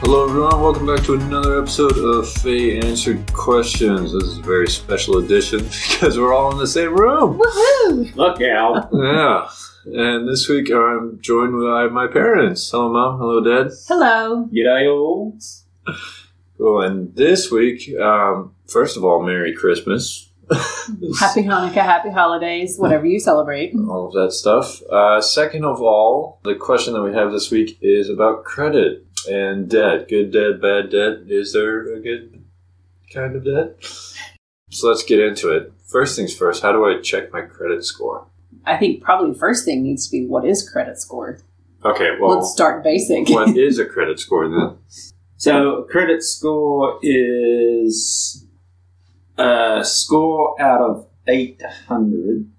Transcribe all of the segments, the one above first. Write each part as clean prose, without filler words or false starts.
Hello everyone, welcome back to another episode of Faye Answered Questions. This is a very special edition because we're all in the same room. Woohoo! Look out. Yeah, and this week I'm joined by my parents. Hello Mom, hello Dad. Hello. G'day all. Cool, and this week, first of all, Merry Christmas. Happy Hanukkah, happy holidays, whatever you celebrate. All of that stuff. Second of all, the question that we have this week is about credit and debt. Good debt, bad debt. Is there a good kind of debt? So let's get into it. First things first, how do I check my credit score? I think probably the first thing needs to be, what is credit score? Okay, well, let's start basic. What is a credit score then? So, credit score is a score out of 800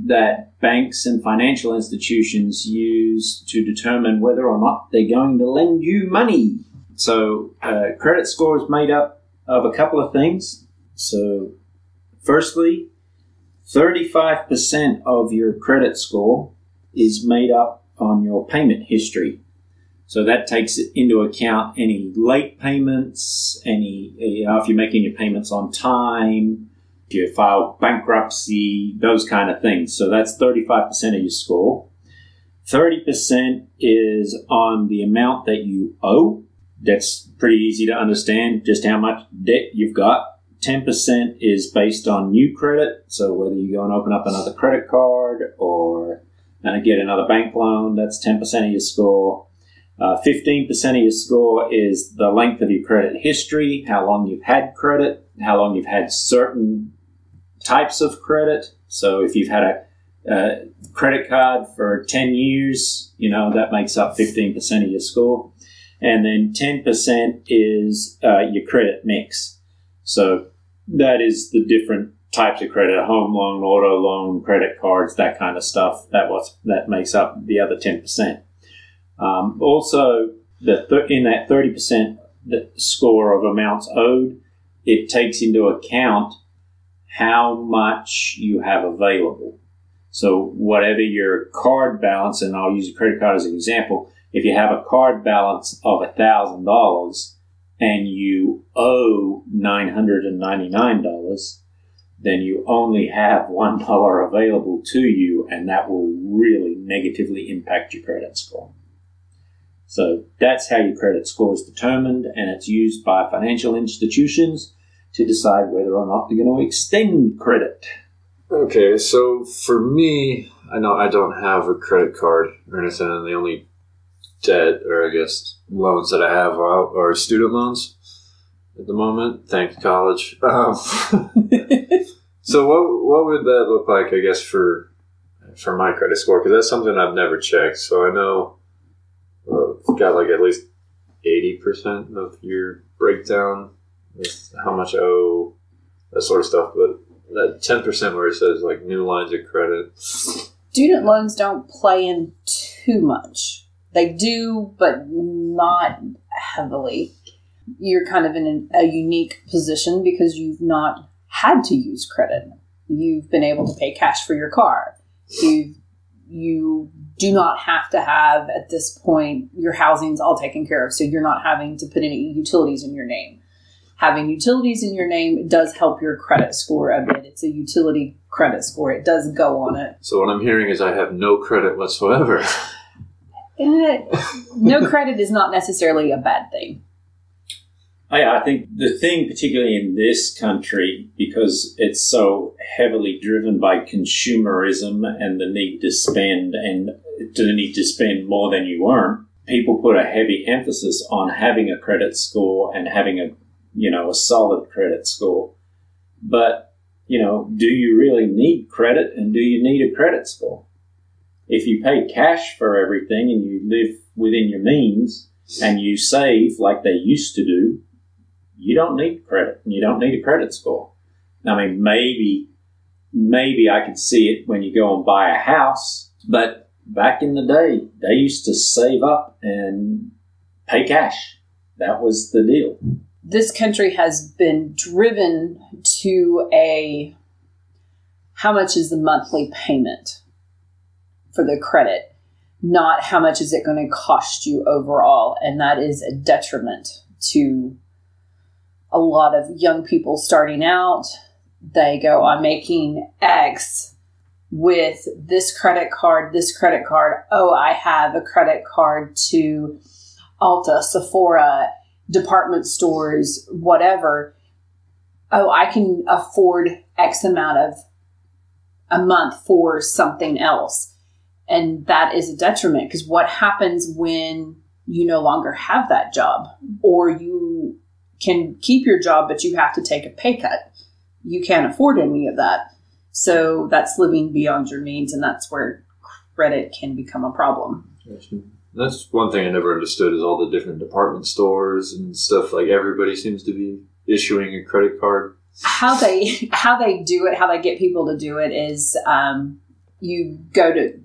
that banks and financial institutions use to determine whether or not they're going to lend you money. So, credit score is made up of a couple of things. So, firstly, 35% of your credit score is made up on your payment history. So that takes into account any late payments, if you're making your payments on time, if you file bankruptcy, those kind of things. So that's 35% of your score. 30% is on the amount that you owe. That's pretty easy to understand, just how much debt you've got. 10% is based on new credit. So whether you go and open up another credit card or get another bank loan, that's 10% of your score. 15% of your score is the length of your credit history, how long you've had credit, how long you've had certain types of credit. So if you've had a credit card for 10 years, that makes up 15% of your score. And then 10% is your credit mix. So that is the different types of credit: home loan, auto loan, credit cards, that kind of stuff. That makes up the other 10%. Also, in that 30% score of amounts owed, it takes into account how much you have available. So whatever your card balance, and I'll use a credit card as an example, if you have a card balance of $1,000 and you owe $999, then you only have $1 available to you, and that will really negatively impact your credit score. So that's how your credit score is determined, and it's used by financial institutions to decide whether or not they're going to extend credit. Okay, so for me, I know I don't have a credit card or anything, and the only debt, or I guess loans that I have are student loans at the moment. Thank you, college. So what would that look like, I guess, for my credit score? Because that's something I've never checked. So I know got like at least 80% of your breakdown with how much I owe, that sort of stuff. But that 10% where it says like new lines of credit. Student loans don't play in too much. They do, but not heavily. You're kind of in a unique position because you've not had to use credit. You've been able to pay cash for your car. You do not have to have, at this point, your housing's all taken care of, so you're not having to put any utilities in your name. Having utilities in your name does help your credit score a bit. It's a utility credit score. It does go on it. So what I'm hearing is I have no credit whatsoever. No credit is not necessarily a bad thing. I think the thing, particularly in this country, because it's so heavily driven by consumerism and the need to spend more than you earn, people put a heavy emphasis on having a credit score and having a solid credit score. But, do you really need credit, and do you need a credit score? If you pay cash for everything and you live within your means and you save like they used to do, you don't need credit, and you don't need a credit score. I mean, maybe I could see it when you go and buy a house, but back in the day, they used to save up and pay cash. That was the deal. This country has been driven to how much is the monthly payment for the credit? not how much is it going to cost you overall. And that is a detriment to a lot of young people starting out. They go, I'm making X with this credit card. Oh, I have a credit card to Ulta, Sephora, department stores, whatever. Oh, I can afford X amount of a month for something else. And that is a detriment, because what happens when you no longer have that job, or you can keep your job, but you have to take a pay cut? You can't afford any of that. So that's living beyond your means, and that's where credit can become a problem. That's one thing I never understood, is all the different department stores and stuff. Like, everybody seems to be issuing a credit card. How they do it, how they get people to do it is you go to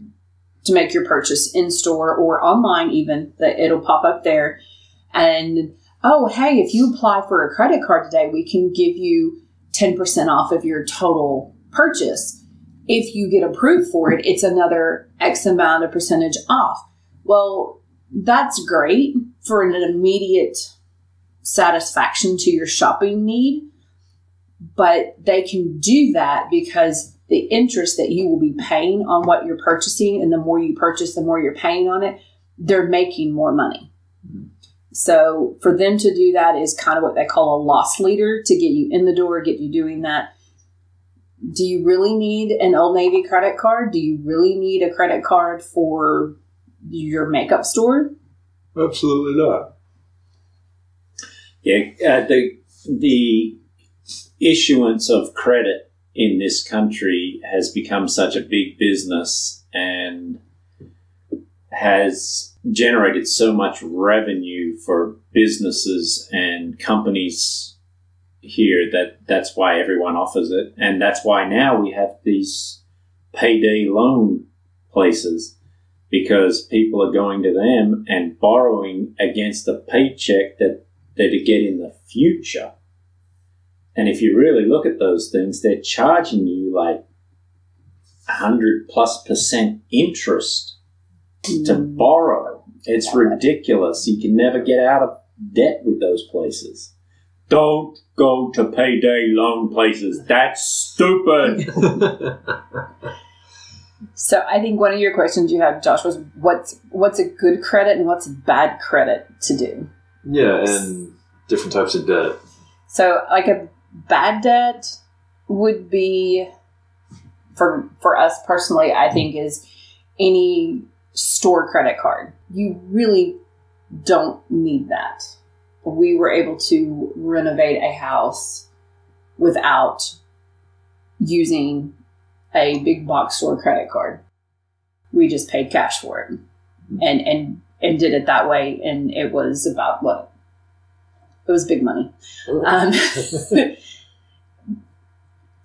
make your purchase in store or online, even that it'll pop up there, and oh, hey, if you apply for a credit card today, we can give you 10% off of your total purchase. If you get approved for it, it's another X amount of percentage off. Well, that's great for an immediate satisfaction to your shopping need, but they can do that because the interest that you will be paying on what you're purchasing, and the more you purchase, the more you're paying on it, they're making more money. So for them to do that is kind of what they call a loss leader, to get you in the door, get you doing that. Do you really need an Old Navy credit card? Do you really need a credit card for your makeup store? Absolutely not. Yeah, the issuance of credit in this country has become such a big business and has generated so much revenue for businesses and companies here that's why everyone offers it. And that's why now we have these payday loan places, because people are going to them and borrowing against a paycheck that they're to get in the future. And if you really look at those things, they're charging you like 100+% interest to borrow. It's ridiculous. You can never get out of debt with those places. Don't go to payday loan places. That's stupid. So I think one of your questions you had, Josh, was what's a good credit and what's bad credit to do? Yeah, and different types of debt. So like a bad debt would be, for us personally, I think, is any store credit card. You really don't need that. We were able to renovate a house without using a big box store credit card. We just paid cash for it and did it that way. And it was about what? It was big money.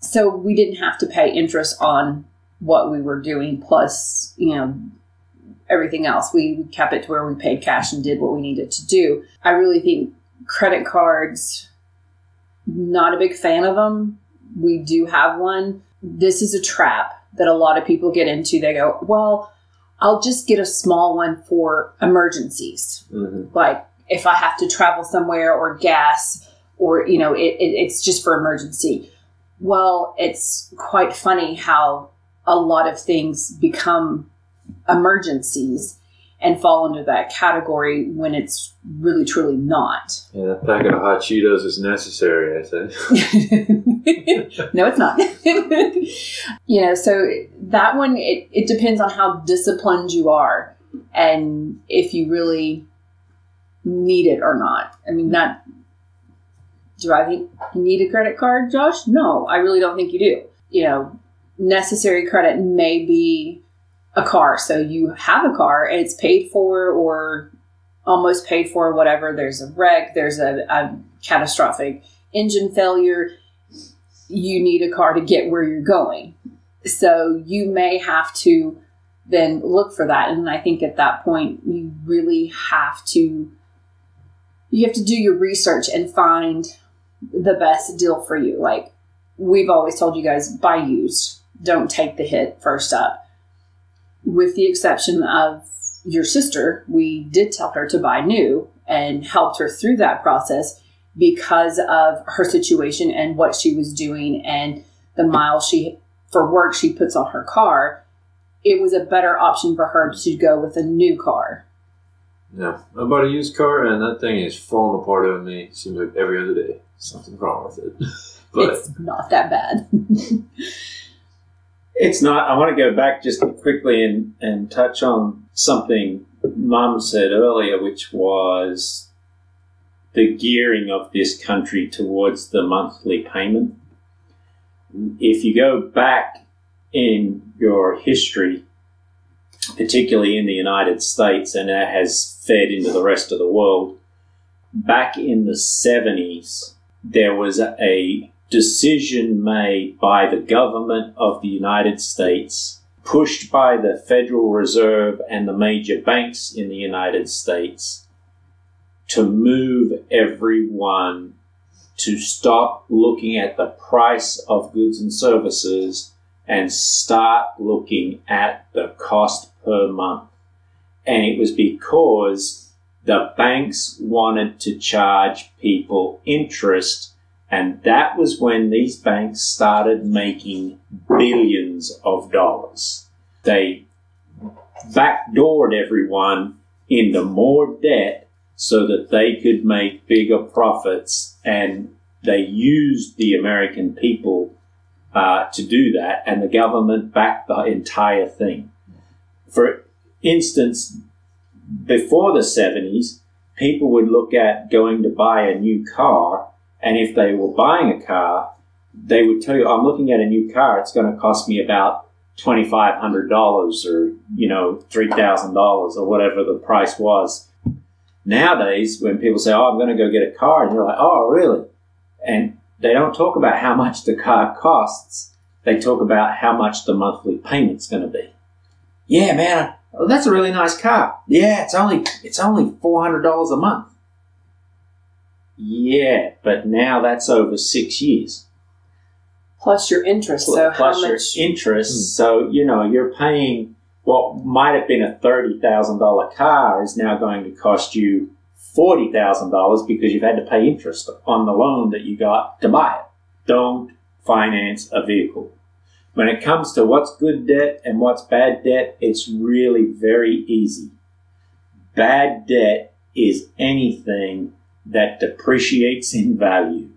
So we didn't have to pay interest on what we were doing, plus, everything else. We kept it to where we paid cash and did what we needed to do. I really think credit cards, not a big fan of them. We do have one. This is a trap that a lot of people get into. They go, well, I'll just get a small one for emergencies. Mm-hmm. Like if I have to travel somewhere or gas or, it's just for emergency. Well, it's quite funny how a lot of things become emergencies and fall under that category when it's really truly not. Yeah, a packet of hot Cheetos is necessary, I think. No, it's not. So that one, it depends on how disciplined you are and if you really need it or not. I mean, do I think you need a credit card, Josh? No, I really don't think you do. Necessary credit may be a car. So you have a car and it's paid for or almost paid for, whatever. There's a wreck. There's a catastrophic engine failure. You need a car to get where you're going. So you may have to then look for that. And I think at that point, you really have to do your research and find the best deal for you. Like we've always told you guys, buy used. Don't take the hit first up. With the exception of your sister, we did tell her to buy new and helped her through that process because of her situation and what she was doing and the miles for work she puts on her car. It was a better option for her to go with a new car. Yeah, I bought a used car and that thing is falling apart on me. It seems like every other day something's wrong with it. But it's not that bad. It's not. I want to go back just quickly and touch on something Mum said earlier, which was the gearing of this country towards the monthly payment. If you go back in your history, particularly in the United States, and that has fed into the rest of the world, back in the 70s, there was a decision made by the government of the United States, pushed by the Federal Reserve and the major banks in the United States, to move everyone to stop looking at the price of goods and services and start looking at the cost per month. And it was because the banks wanted to charge people interest, and that was when these banks started making billions of dollars. They backdoored everyone into more debt so that they could make bigger profits, and they used the American people to do that, and the government backed the entire thing. For instance, before the 70s, people would look at going to buy a new car, and if they were buying a car, they would tell you, I'm looking at a new car, it's going to cost me about $2,500 or, $3,000 or whatever the price was. Nowadays, when people say, I'm going to go get a car, and you're like, oh, really? And they don't talk about how much the car costs. They talk about how much the monthly payment's going to be. Yeah, man, that's a really nice car. Yeah, it's only $400 a month. Yeah, but now that's over 6 years. Plus your interest. So you're paying what might have been a $30,000 car is now going to cost you $40,000 because you've had to pay interest on the loan that you got to buy it. Don't finance a vehicle. When it comes to what's good debt and what's bad debt, it's really very easy. Bad debt is anything that depreciates in value.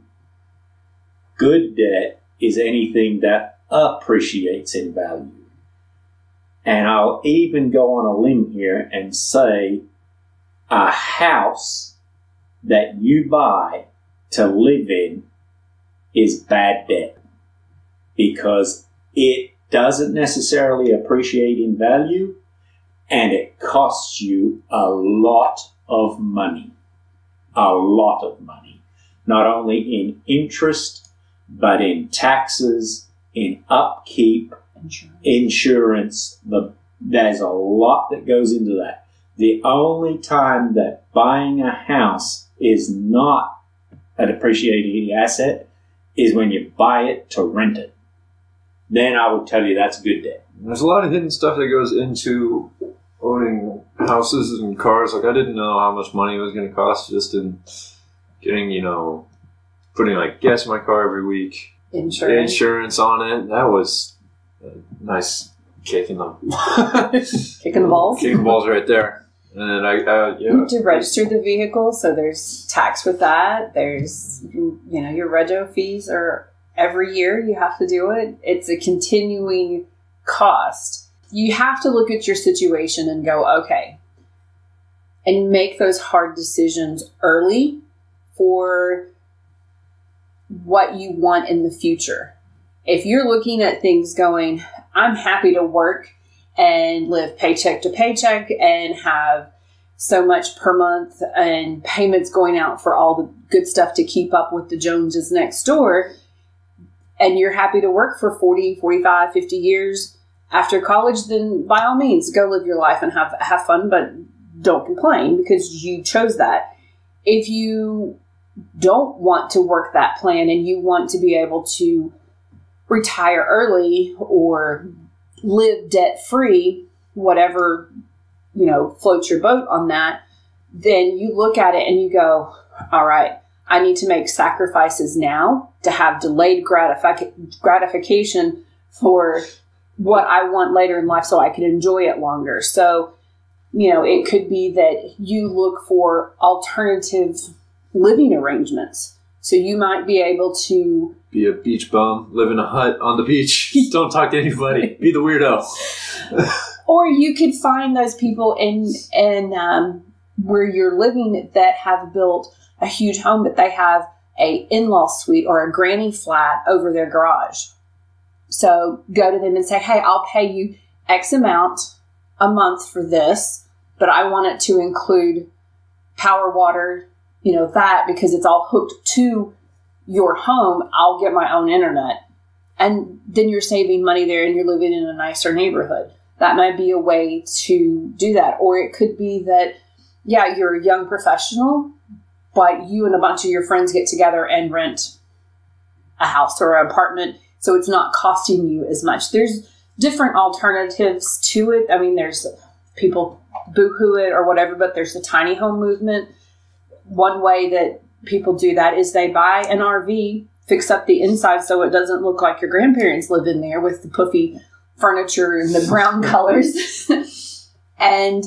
Good debt is anything that appreciates in value. And I'll even go on a limb here and say a house that you buy to live in is bad debt because it doesn't necessarily appreciate in value and it costs you a lot of money. A lot of money. Not only in interest, but in taxes, in upkeep, insurance. There's a lot that goes into that. The only time that buying a house is not a depreciating asset is when you buy it to rent it. Then I would tell you that's good debt. There's a lot of hidden stuff that goes into owning houses and cars. Like I didn't know how much money it was going to cost just in getting, putting like gas in my car every week. Insurance on it. That was a nice kick in the kicking the balls. Kicking the balls right there. And then You need to register the vehicle, so there's tax with that. There's your rego fees are every year you have to do it. It's a continuing cost. You have to look at your situation and go, okay, and make those hard decisions early for what you want in the future. If you're looking at things going, I'm happy to work and live paycheck to paycheck and have so much per month and payments going out for all the good stuff to keep up with the Joneses next door, and you're happy to work for 40, 45, 50 years after college, then by all means, go live your life and have fun, but don't complain because you chose that. If you don't want to work that plan and you want to be able to retire early or live debt-free, whatever float your boat on that, then you look at it and you go, all right, I need to make sacrifices now to have delayed gratification for what I want later in life so I can enjoy it longer. So, it could be that you look for alternative living arrangements. So you might be able to be a beach bum, live in a hut on the beach. Don't talk to anybody. Be the weirdo. Or you could find those people in where you're living that have built a huge home, but they have a in-law suite or a granny flat over their garage. So go to them and say, hey, I'll pay you X amount a month for this, but I want it to include power, water, that, because it's all hooked to your home. I'll get my own internet. And then you're saving money there and you're living in a nicer neighborhood. That might be a way to do that. Or it could be that, you're a young professional, but you and a bunch of your friends get together and rent a house or an apartment, so it's not costing you as much. There's different alternatives to it. I mean, there's people boo-hoo it or whatever, but there's the tiny home movement. One way that people do that is they buy an RV, fix up the inside so it doesn't look like your grandparents live in there with the puffy furniture and the brown colors. And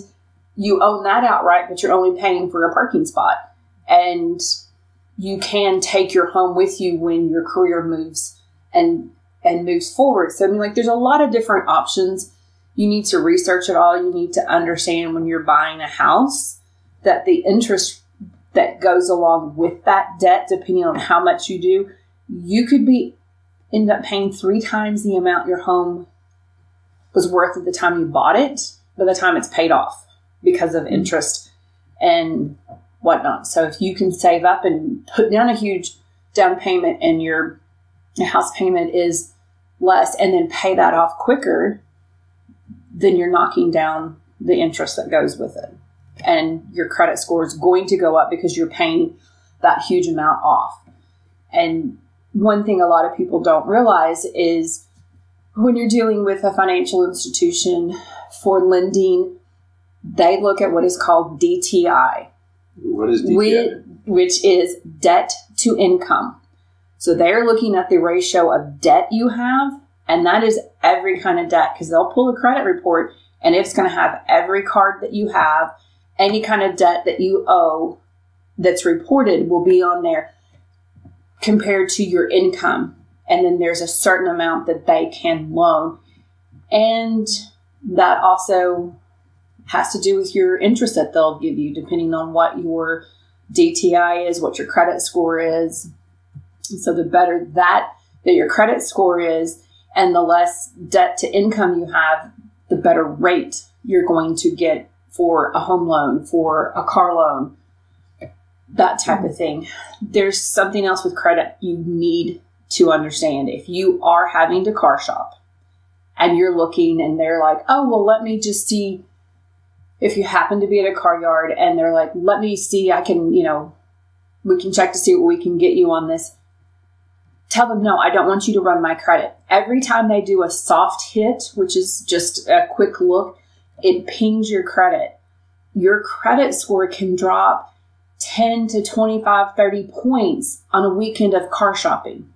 you own that outright, but you're only paying for a parking spot. And you can take your home with you when your career moves and moves forward. So, there's a lot of different options. You need to research it all. You need to understand when you're buying a house that the interest that goes along with that debt, depending on how much you do, you could end up paying 3 times the amount your home was worth at the time you bought it by the time it's paid off because of interest and whatnot. So if you can save up and put down a huge down payment and your house payment is less and then pay that off quicker, then you're knocking down the interest that goes with it. And your credit score is going to go up because you're paying that huge amount off. And one thing a lot of people don't realize is when you're dealing with a financial institution for lending, they look at what is called DTI. What is DTI? Which is debt to income. So they're looking at the ratio of debt you have, and that is every kind of debt, because they'll pull a credit report and it's going to have every card that you have, any kind of debt that you owe that's reported will be on there compared to your income. And then there's a certain amount that they can loan. And that also has to do with your interest that they'll give you, depending on what your DTI is, what your credit score is. So the better that your credit score is and the less debt to income you have, the better rate you're going to get for a home loan, for a car loan, that type of thing. There's something else with credit you need to understand. If you are having to car shop and you're looking and they're like, oh, well, let me just see if you happen to be at a car yard and they're like, let me see, I can, we can check to see what we can get you on this. Tell them, no, I don't want you to run my credit. Every time they do a soft hit, which is just a quick look, it pings your credit. Your credit score can drop 10 to 25, 30 points on a weekend of car shopping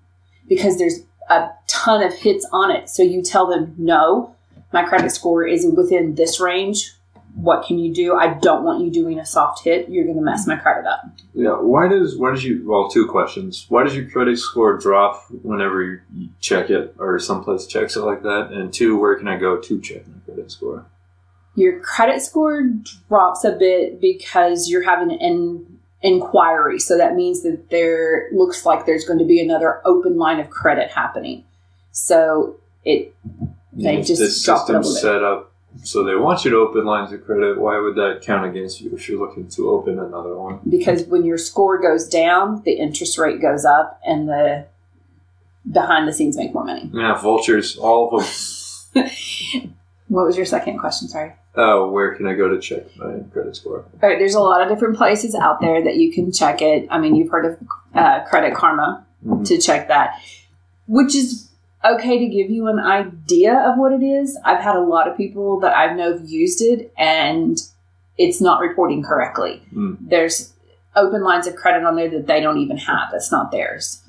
because there's a ton of hits on it. So you tell them, no, my credit score is within this range. What can you do? I don't want you doing a soft hit. You're going to mess my credit up. Yeah. Why does you, 2 questions. Why does your credit score drop whenever you check it or someplace checks it like that? And 2, where can I go to check my credit score? Your credit score drops a bit because you're having an inquiry. So that means that there looks like there's going to be another open line of credit happening. So they just drop it a little bit. Set up so they want you to open lines of credit. Why would that count against you if you're looking to open another one? Because when your score goes down, the interest rate goes up and the behind the scenes make more money. Yeah, vultures, all of them. What was your second question? Sorry. Where can I go to check my credit score? All right, there's a lot of different places out there that you can check it. I mean, you've heard of Credit Karma to check that, which is okay to give you an idea of what it is. I've had a lot of people that I know have used it and it's not reporting correctly. There's open lines of credit on there that they don't even have. That's not theirs.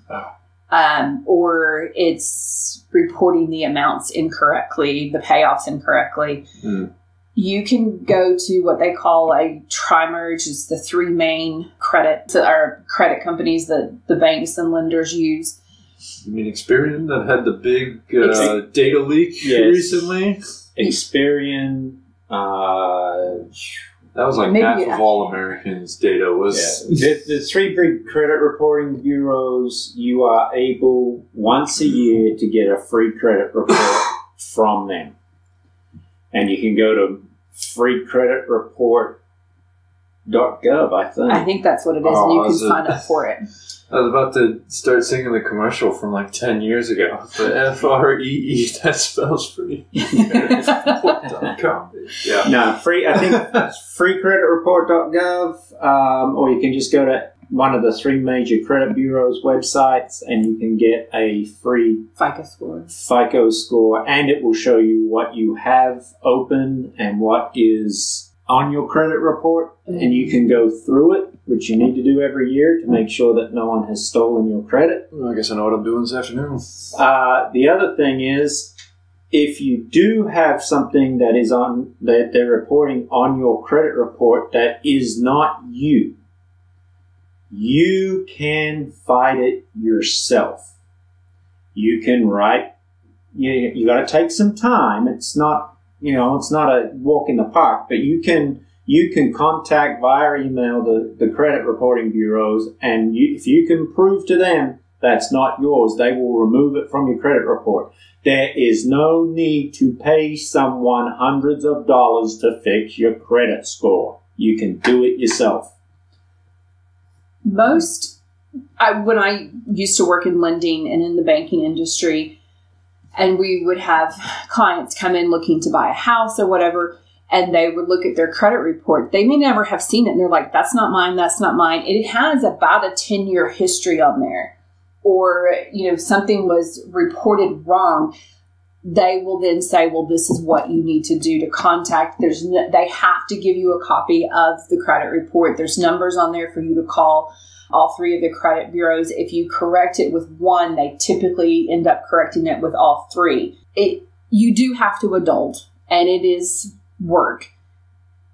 Or it's reporting the amounts incorrectly, the payoffs incorrectly. You can go to what they call a tri-merge. It's the three main credit companies that the banks and lenders use. You mean Experian that had the big data leak recently? Experian. That was like half of all Americans' data was. The three big credit reporting bureaus, you are able once a year to get a free credit report from them. And you can go to freecreditreport.gov, I think. I think that's what it is, and you can sign up for it. I was about to start singing the commercial from like 10 years ago. The FREE, that spells free. Free. I think freecreditreport.gov, or you can just go to one of the three major credit bureaus' websites, and you can get a free FICO score, and it will show you what you have open and what is on your credit report, and you can go through it, which you need to do every year to make sure that no one has stolen your credit. Well, I guess I know what I'm doing this afternoon. The other thing is, if you do have something that is on that they're reporting on your credit report that is not you, you can fight it yourself. You can write. You got to take some time. It's not. It's not a walk in the park, but you can contact via email the credit reporting bureaus, and if you can prove to them that's not yours, they will remove it from your credit report. There is no need to pay someone hundreds of dollars to fix your credit score. You can do it yourself. When I used to work in lending and in the banking industry, and we would have clients come in looking to buy a house or whatever, and they would look at their credit report. They may never have seen it, and they're like, that's not mine, that's not mine. It has about a 10-year history on there. Or, something was reported wrong. They will then say, well, this is what you need to do to contact. They have to give you a copy of the credit report. There's numbers on there for you to call all three of the credit bureaus. If you correct it with one, they typically end up correcting it with all three. You do have to adult, and it is work,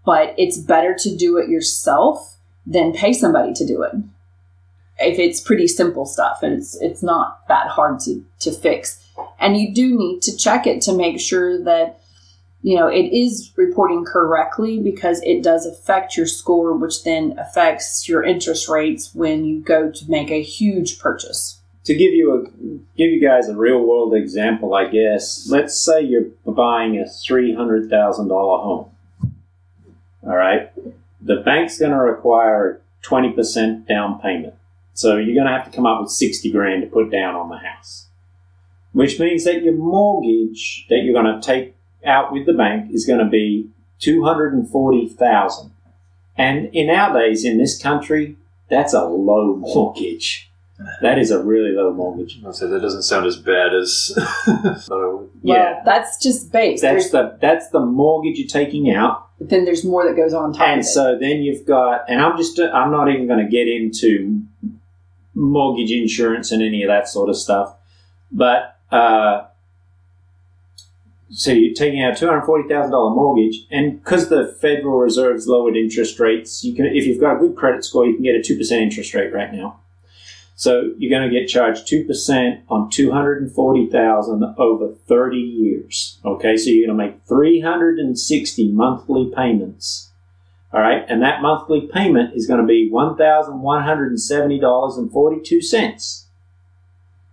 but it's better to do it yourself than pay somebody to do it. If it's pretty simple stuff and it's not that hard to fix. And you do need to check it to make sure that it is reporting correctly, because it does affect your score, which then affects your interest rates when you go to make a huge purchase. To give you guys a real world example, I guess, let's say you're buying a $300,000 home. All right. The bank's going to require a 20% down payment. So you're going to have to come up with $60,000 to put down on the house, which means that your mortgage that you're going to take out with the bank is going to be $240,000. And nowadays in this country, that's a low mortgage. That is a really low mortgage. So that doesn't sound as bad as. Well, that's just base. That's the mortgage you're taking out. But then there's more that goes on top of it. And so then you've got, and I'm not even going to get into mortgage insurance and any of that sort of stuff, but so you're taking out a $240,000 mortgage, and because the Federal Reserve's lowered interest rates, if you've got a good credit score, you can get a 2% interest rate right now. So you're going to get charged 2% on $240,000 over 30 years. Okay, so you're going to make 360 monthly payments. All right, and that monthly payment is going to be $1,170.42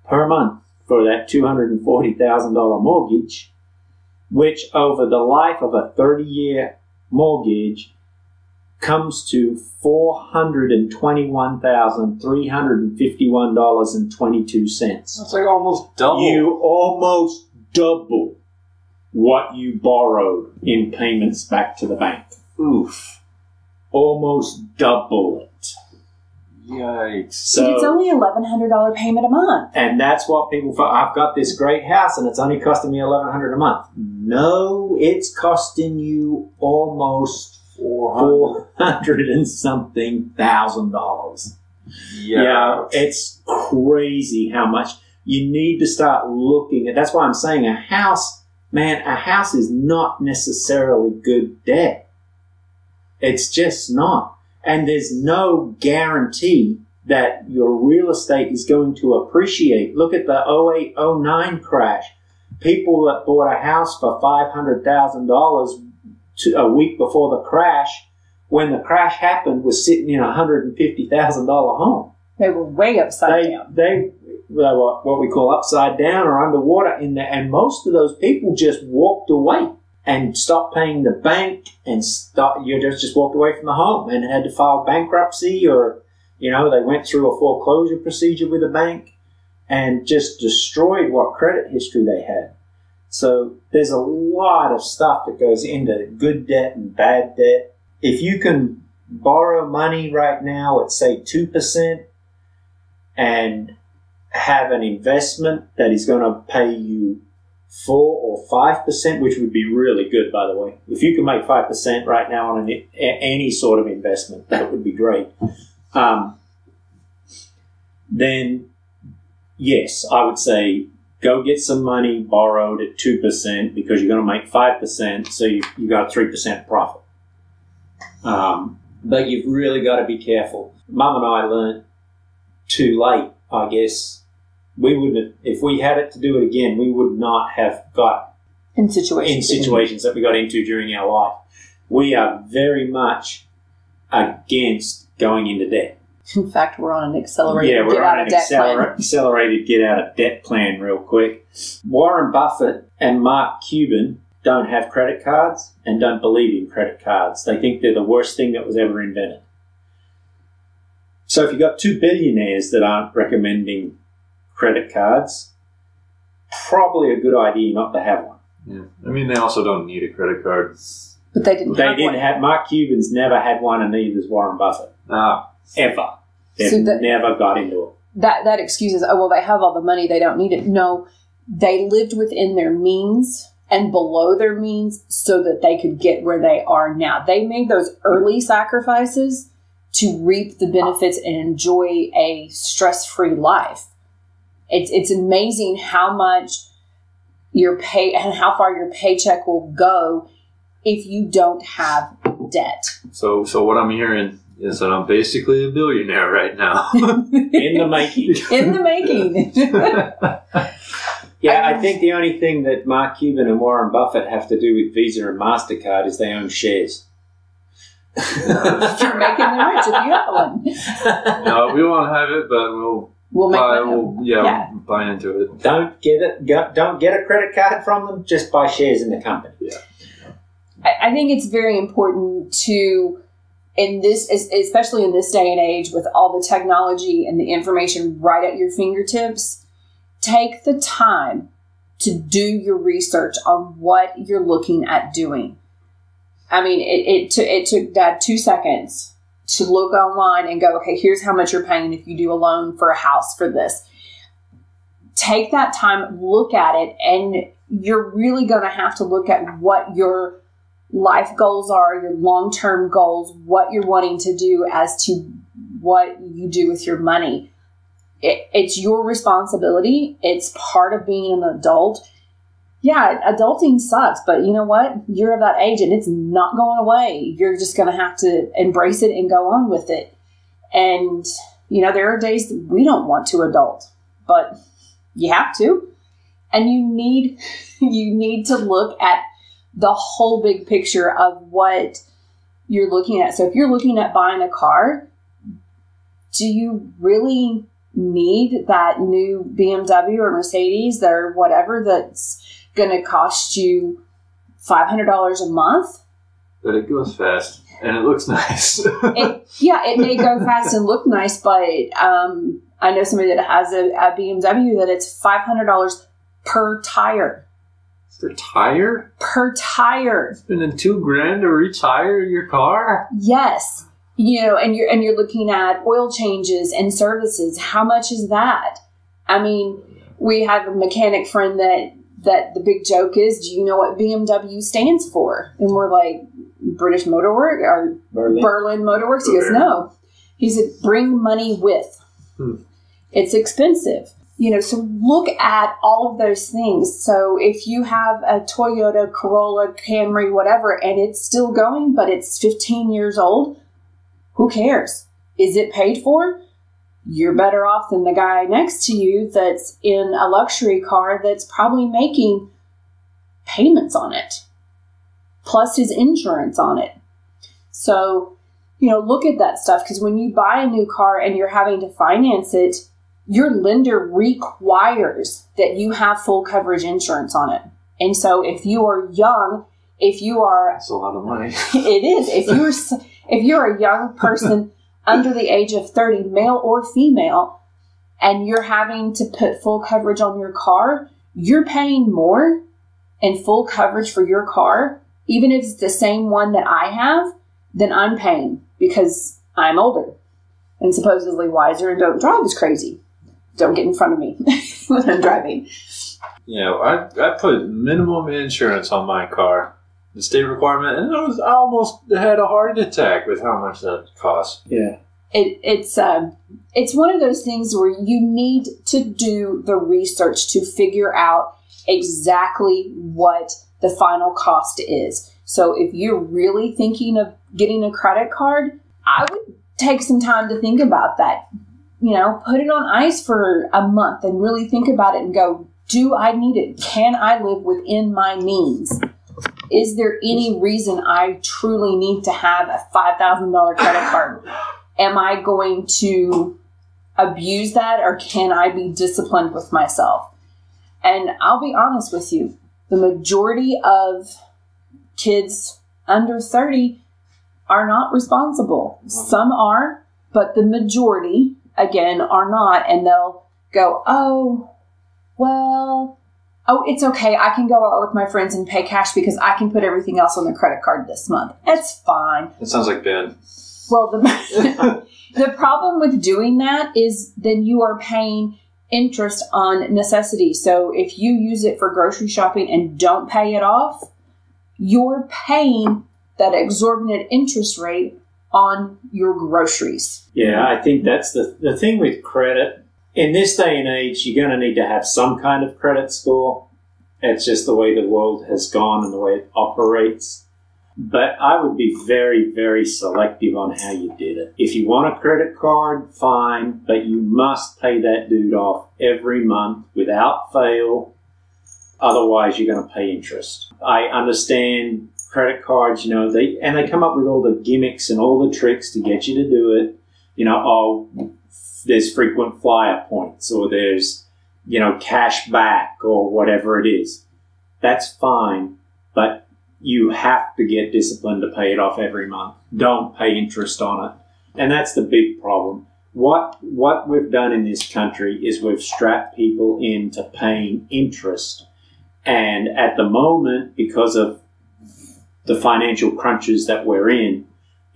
per month for that $240,000 mortgage, which over the life of a 30-year mortgage comes to $421,351.22. That's like almost double. You almost double what you borrowed in payments back to the bank. Oof. Almost double it. Yikes. So it's only $1,100 payment a month. And that's what people thought. I've got this great house and it's only costing me $1,100 a month. No, it's costing you almost 400 and something $1,000. Yeah, it's crazy how much you need to start looking at. That's why I'm saying a house is not necessarily good debt. It's just not. And there's no guarantee that your real estate is going to appreciate. Look at the 08-09 crash. People that bought a house for $500,000 a week before the crash, when the crash happened, was sitting in a $150,000 home. They were way upside down. They were what we call upside down or underwater in there. And most of those people just walked away and stopped paying the bank and just walked away from the home and had to file bankruptcy, or, they went through a foreclosure procedure with the bank and just destroyed what credit history they had. So there's a lot of stuff that goes into good debt and bad debt. If you can borrow money right now at, say, 2% and have an investment that is going to pay you 4 or 5%, which would be really good, by the way. If you can make 5% right now on any sort of investment, that would be great. Then, yes, I would say go get some money borrowed at 2% because you're going to make 5%, so you got a 3% profit. But you've really got to be careful. Mum and I learned too late, I guess. We wouldn't have, if we had it to do it again, we would not have got in situations that we got into during our life. We are very much against going into debt. In fact, we're on an accelerated accelerated get out of debt plan real quick. Warren Buffett and Mark Cuban don't have credit cards and don't believe in credit cards. They think they're the worst thing that was ever invented. So if you've got two billionaires that aren't recommending credit cards, probably a good idea not to have one. Yeah, I mean, they also don't need a credit card. But they didn't have Mark Cuban's never had one, and neither has Warren Buffett. Ever. They've never got into it. That excuses, they have all the money, they don't need it. No, they lived within their means and below their means so that they could get where they are now. They made those early sacrifices to reap the benefits and enjoy a stress-free life. It's amazing how much your pay and how far your paycheck will go if you don't have debt. So what I'm hearing is that I'm basically a billionaire right now. In the making. In the making. Yeah, I think the only thing that Mark Cuban and Warren Buffett have to do with Visa and MasterCard is they own shares. You're making them rich if you have one. No, we won't have it, but we'll buy into it. Don't get a credit card from them. Just buy shares in the company. Yeah. I think it's very important to, especially in this day and age, with all the technology and the information right at your fingertips, take the time to do your research on what you're looking at doing. I mean, it took Dad 2 seconds to look online and go, okay, here's how much you're paying if you do a loan for a house for this. Take that time, look at it, and you're really going to have to look at what your life goals are, your long-term goals, what you're wanting to do as to what you do with your money. It's your responsibility. It's part of being an adult. Yeah, adulting sucks, but you know what? You're of that age and it's not going away. You're just going to have to embrace it and go on with it. And, there are days that we don't want to adult, but you have to. And you need to look at the whole big picture of what you're looking at. So if you're looking at buying a car, do you really need that new BMW or Mercedes or whatever that's going to cost you $500 a month? But it goes fast and it looks nice. It may go fast and look nice, but I know somebody that has a BMW that it's $500 per tire. Per tire? Per tire. Spending $2,000 to retire your car? Yes. and you're looking at oil changes and services. How much is that? I mean, we have a mechanic friend that the big joke is, do you know what BMW stands for? And we're like, British Motor Works or Berlin Motor Works. He goes, no. He said, bring money with. It's expensive. So look at all of those things. So if you have a Toyota, Corolla, Camry, whatever, and it's still going, but it's 15 years old, who cares? Is it paid for? You're better off than the guy next to you that's in a luxury car that's probably making payments on it, plus his insurance on it. So, look at that stuff, because when you buy a new car and you're having to finance it, your lender requires that you have full coverage insurance on it. And so if you are young, that's a lot of money. It is. If you're a young person under the age of 30, male or female, and you're having to put full coverage on your car, you're paying more in full coverage for your car, even if it's the same one that I have, than I'm paying, because I'm older and supposedly wiser and don't drive as crazy. Don't get in front of me when I'm driving. I put minimum insurance on my car, the state requirement, and I almost had a heart attack with how much that cost. Yeah. It's one of those things where you need to do the research to figure out exactly what the final cost is. So if you're really thinking of getting a credit card, I would take some time to think about that. Put it on ice for a month and really think about it and go, do I need it? Can I live within my means? Is there any reason I truly need to have a $5,000 credit card? Am I going to abuse that, or can I be disciplined with myself? And I'll be honest with you, the majority of kids under 30 are not responsible. Some are, but the majority, again, are not. And they'll go, it's okay. I can go out with my friends and pay cash because I can put everything else on the credit card this month. That's fine. That sounds like Ben. Well, the problem with doing that is then you are paying interest on necessity. So if you use it for grocery shopping and don't pay it off, you're paying that exorbitant interest rate on your groceries. Yeah, I think that's the thing with credit. In this day and age, you're going to need to have some kind of credit score. It's just the way the world has gone and the way it operates. But I would be very, very selective on how you did it. If you want a credit card, fine, but you must pay that dude off every month without fail. Otherwise, you're going to pay interest. I understand credit cards, they come up with all the gimmicks and all the tricks to get you to do it. There's frequent flyer points, or there's, cash back, or whatever it is. That's fine, but you have to get disciplined to pay it off every month. Don't pay interest on it. And that's the big problem. What we've done in this country is we've strapped people into paying interest. And at the moment, because of the financial crunches that we're in,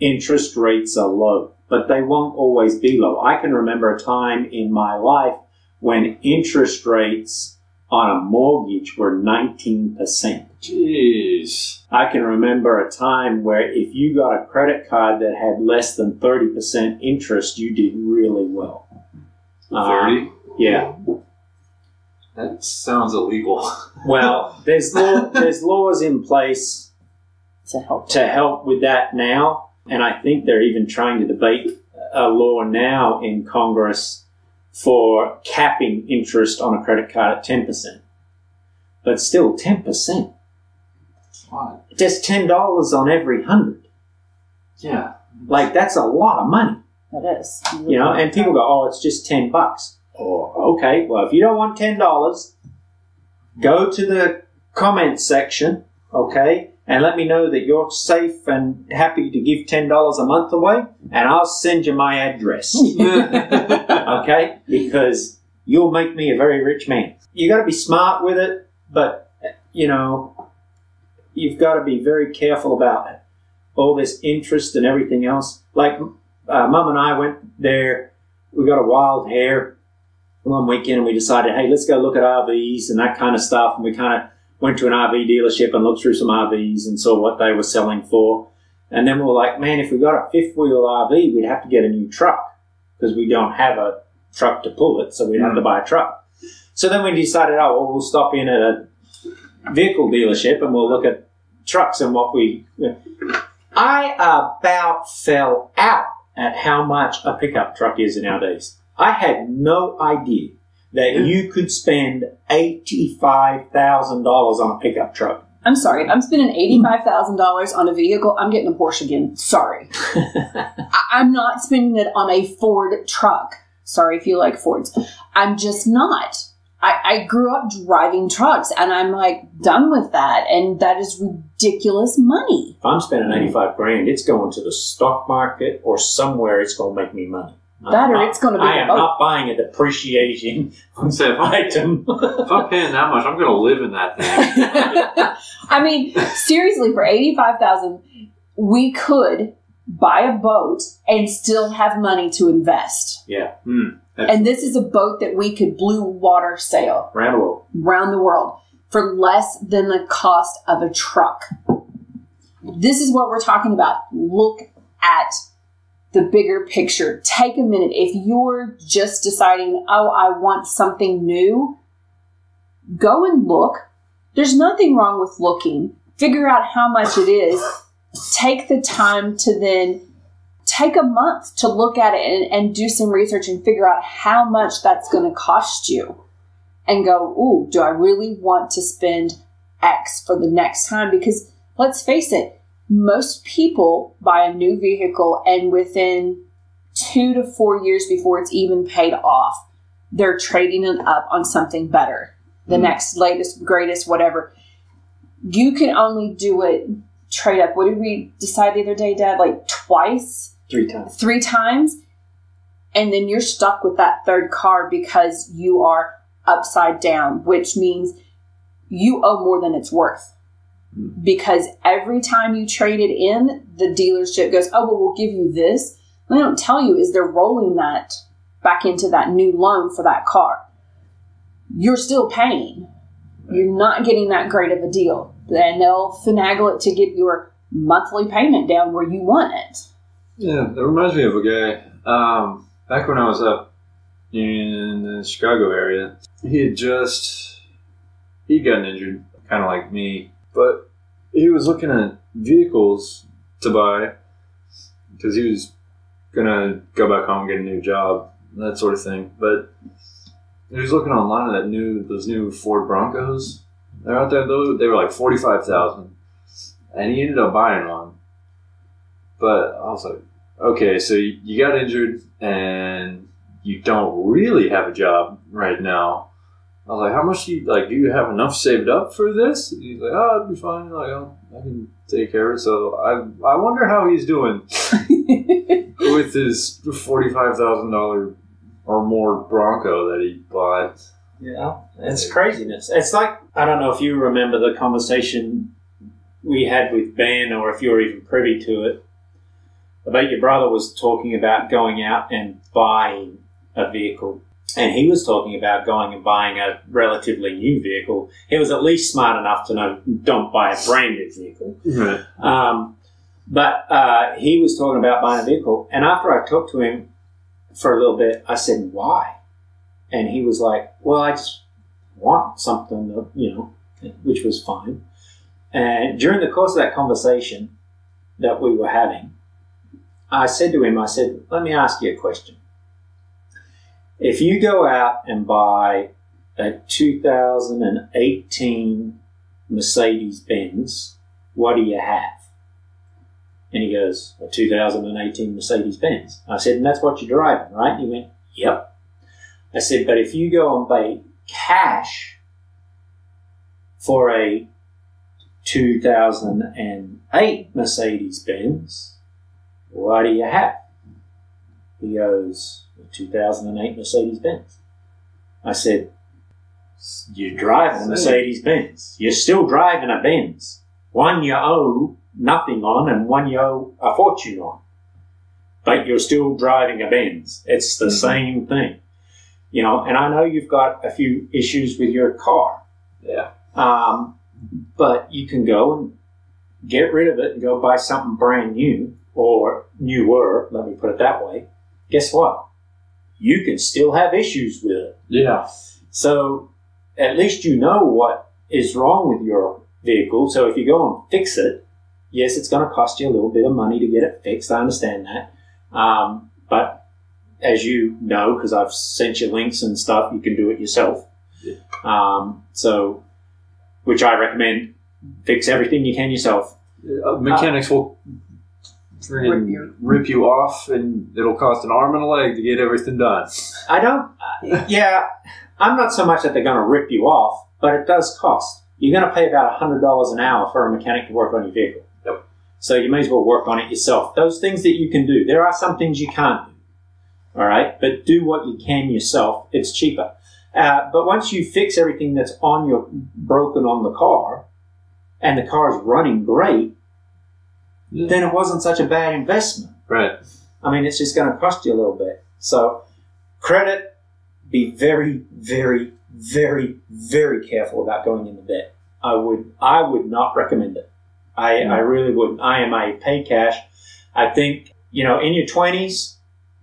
interest rates are low, but they won't always be low. I can remember a time in my life when interest rates on a mortgage were 19%. Jeez. I can remember a time where if you got a credit card that had less than 30% interest, you did really well. 30? Yeah. That sounds illegal. Well, there's laws in place to help with that now. And I think they're even trying to debate a law now in Congress for capping interest on a credit card at 10%. But still, 10%. What? Just $10 on every 100. Yeah. That's a lot of money. That is. And people go, it's just $10. Oh, okay. Well, if you don't want $10, go to the comments section, okay, and let me know that you're safe and happy to give $10 a month away, and I'll send you my address. Okay? Because you'll make me a very rich man. You got to be smart with it, but, you've got to be very careful about it. All this interest and everything else. Like, Mum and I went there. We got a wild hare one weekend and we decided, hey, let's go look at RVs and that kind of stuff. And we kind of went to an RV dealership and looked through some RVs and saw what they were selling for. And then we were like, man, if we got a fifth wheel RV, we'd have to get a new truck because we don't have a truck to pull it. So we'd have to buy a truck. So then we decided, oh, well, we'll stop in at a vehicle dealership and we'll look at trucks and what we... I about fell out at how much a pickup truck is nowadays. I had no idea that you could spend $85,000 on a pickup truck. I'm sorry. I'm spending $85,000 on a vehicle. I'm getting a Porsche again. Sorry. I'm not spending it on a Ford truck. Sorry if you like Fords. I'm just not. I grew up driving trucks, and I'm like done with that, and that is ridiculous money. If I'm spending $85,000, it's going to the stock market or somewhere it's going to make me money. It's going to be. I am not buying a depreciation item. If I'm paying that much, I'm going to live in that thing. I mean, seriously, for $85,000, we could buy a boat and still have money to invest. Yeah. And this is a boat that we could blue water sail around the world for less than the cost of a truck. This is what we're talking about. Look at the bigger picture. Take a minute. If you're just deciding, oh, I want something new, go and look. There's nothing wrong with looking. Figure out how much it is. Take the time to then take a month to look at it and do some research and figure out how much that's going to cost you. And go, ooh, do I really want to spend X for the next time? Because let's face it, most people buy a new vehicle and within 2 to 4 years before it's even paid off, they're trading it up on something better. The next, latest, greatest, whatever. You can only do it, trade up. What did we decide the other day, Dad? Like twice? 3 times. 3 times. And then you're stuck with that third car because you are upside down, which means you owe more than it's worth. Because every time you trade it in, the dealership goes, oh, well, we'll give you this. What they don't tell you is they're rolling that back into that new loan for that car. You're still paying. You're not getting that great of a deal. And they'll finagle it to get your monthly payment down where you want it. Yeah, that reminds me of a guy. Back when I was up in the Chicago area, he'd gotten injured, kind of like me. But he was looking at vehicles to buy because he was going to go back home and get a new job, that sort of thing. But he was looking online at those new Ford Broncos. They're out there. They were like $45,000. And he ended up buying one. But I was like, okay, so you got injured and you don't really have a job right now. I was like, how much do you have enough saved up for this? And he's like, oh, it'd be fine. Like, oh, I can take care of it. So I wonder how he's doing with his $45,000 or more Bronco that he bought. Yeah, it's craziness. It's like, I don't know if you remember the conversation we had with Ben or if you're even privy to it, about your brother was talking about going out and buying a vehicle. And he was talking about going and buying a relatively new vehicle. He was at least smart enough to know, don't buy a brand new vehicle. Mm-hmm. But he was talking about buying a vehicle. And after I talked to him for a little bit, I said, why? And he was like, well, I just want something, which was fine. And during the course of that conversation that we were having, I said to him, let me ask you a question. If you go out and buy a 2018 Mercedes-Benz, what do you have? And he goes, a 2018 Mercedes-Benz. I said, and that's what you're driving, right? And he went, yep. I said, but if you go and pay cash for a 2008 Mercedes-Benz, what do you have? He goes, a 2008 Mercedes-Benz. I said, you're driving a Mercedes-Benz. You're still driving a Benz. One you owe nothing on and one you owe a fortune on. but you're still driving a Benz. It's the same thing. You know, and I know you've got a few issues with your car. Yeah. But you can go and get rid of it and go buy something brand new or newer, let me put it that way. Guess what? You can still have issues with it. Yeah. So at least you know what is wrong with your vehicle. So if you go and fix it, yes, it's going to cost you a little bit of money to get it fixed. I understand that. But as you know, because I've sent you links and stuff, you can do it yourself. Yeah. So, which I recommend, fix everything you can yourself. Mechanics will rip you off, and it'll cost an arm and a leg to get everything done. I'm not so much that they're going to rip you off, but it does cost. You're going to pay about $100 an hour for a mechanic to work on your vehicle. Yep. So you may as well work on it yourself. Those things that you can do. There are some things you can't do. All right? But do what you can yourself. It's cheaper. But once you fix everything that's broken on the car, and the car is running great, then it wasn't such a bad investment. Right. I mean, it's just going to cost you a little bit. So credit, be very, very, very, very careful about going into debt. I would not recommend it. I really wouldn't. I am a pay cash. I think, in your 20s,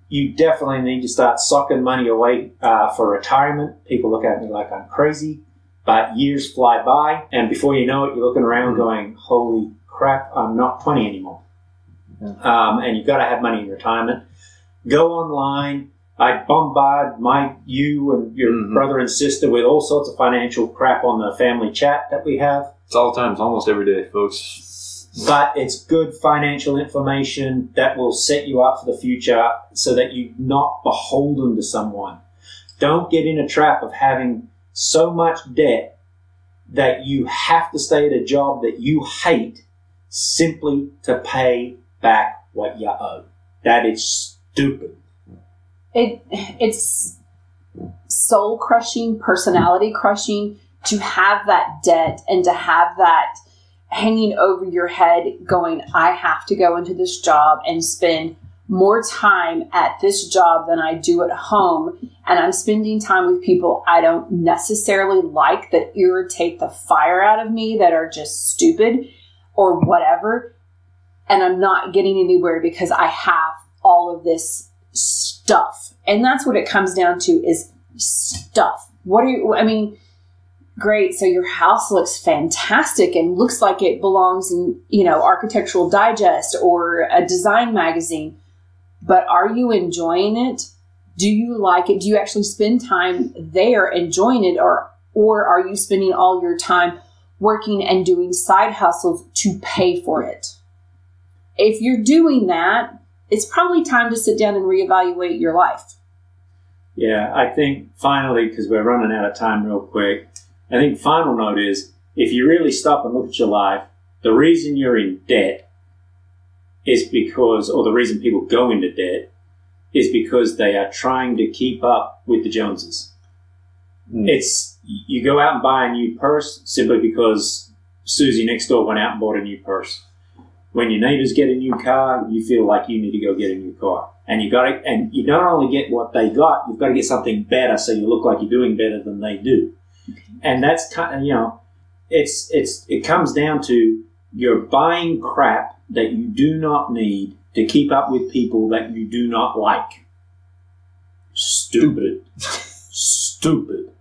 you definitely need to start socking money away for retirement. People look at me like I'm crazy, but years fly by, and before you know it, you're looking around going, holy crap, I'm not 20 anymore. And you've got to have money in retirement. Go online. I bombard you and your brother and sister with all sorts of financial crap on the family chat that we have. It's all the time. It's almost every day, folks. But it's good financial information that will set you up for the future so that you're not beholden to someone. Don't get in a trap of having so much debt that you have to stay at a job that you hate simply to pay back what you owe. That is stupid. It's soul crushing, personality crushing to have that debt and to have that hanging over your head going, I have to go into this job and spend more time at this job than I do at home. And I'm spending time with people I don't necessarily like, that irritate the fire out of me, that are just stupid or whatever. And I'm not getting anywhere because I have all of this stuff. And that's what it comes down to, is stuff. Great. So your house looks fantastic and looks like it belongs in, Architectural Digest or a design magazine. But are you enjoying it? Do you like it? Do you actually spend time there enjoying it? Or are you spending all your time working and doing side hustles to pay for it? If you're doing that, it's probably time to sit down and reevaluate your life. Yeah, I think finally, because we're running out of time real quick, I think final note is, if you really stop and look at your life, the reason you're in debt is because, or the reason people go into debt is because they are trying to keep up with the Joneses. It's, you go out and buy a new purse simply because Susie next door went out and bought a new purse. When your neighbors get a new car, you feel like you need to go get a new car. And you don't only get what they got, you've got to get something better so you look like you're doing better than they do. And that's kind of, it comes down to, you're buying crap that you do not need to keep up with people that you do not like. Stupid. Stupid.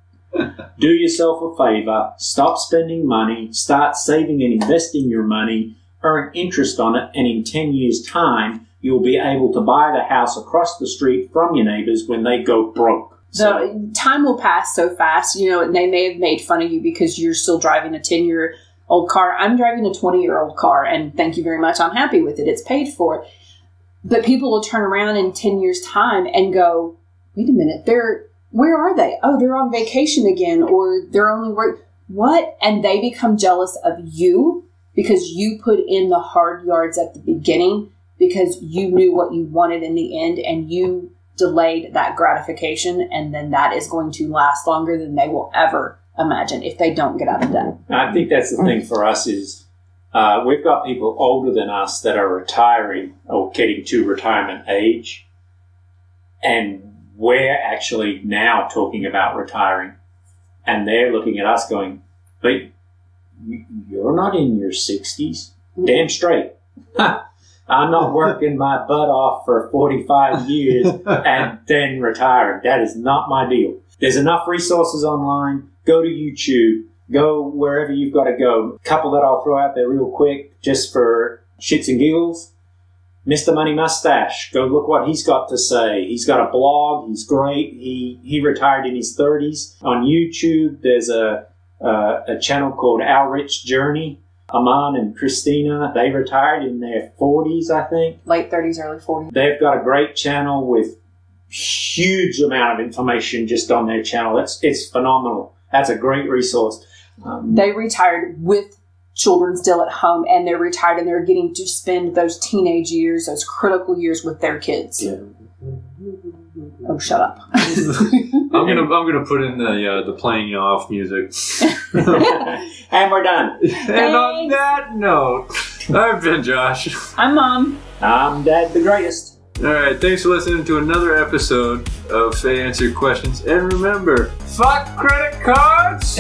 Do yourself a favor, stop spending money, start saving and investing your money, earn interest on it, and in 10 years' time, you'll be able to buy the house across the street from your neighbors when they go broke. So time will pass so fast, and they may have made fun of you because you're still driving a 10-year-old car. I'm driving a 20-year-old car, and thank you very much. I'm happy with it. It's paid for. But people will turn around in 10 years' time and go, wait a minute, where are they? Oh, they're on vacation again, or they're only what? And they become jealous of you because you put in the hard yards at the beginning, because you knew what you wanted in the end, and you delayed that gratification, and then that is going to last longer than they will ever imagine if they don't get out of debt. I think that's the thing for us is, We've got people older than us that are retiring or getting to retirement age, and we're actually now talking about retiring, and they're looking at us going, but you're not in your 60s? Damn straight. I'm not working my butt off for 45 years and then retiring. That is not my deal. There's enough resources online. Go to YouTube. Go wherever you've got to go. A couple that I'll throw out there real quick just for shits and giggles. Mr. Money Mustache. Go look what he's got to say. He's got a blog. He's great. He retired in his 30s. On YouTube, there's a channel called Our Rich Journey. Aman and Christina, they retired in their 40s, I think. Late 30s, early 40s. They've got a great channel with huge amount of information just on their channel. It's phenomenal. That's a great resource. They retired with children still at home, and they're retired and they're getting to spend those teenage years, those critical years with their kids. Yeah. Oh, shut up. I'm gonna put in the playing you off music. And we're done. And on that note, I've been Josh. I'm Mom. I'm Dad the Greatest. Alright, thanks for listening to another episode of Faye Answer Questions. And remember, fuck credit cards!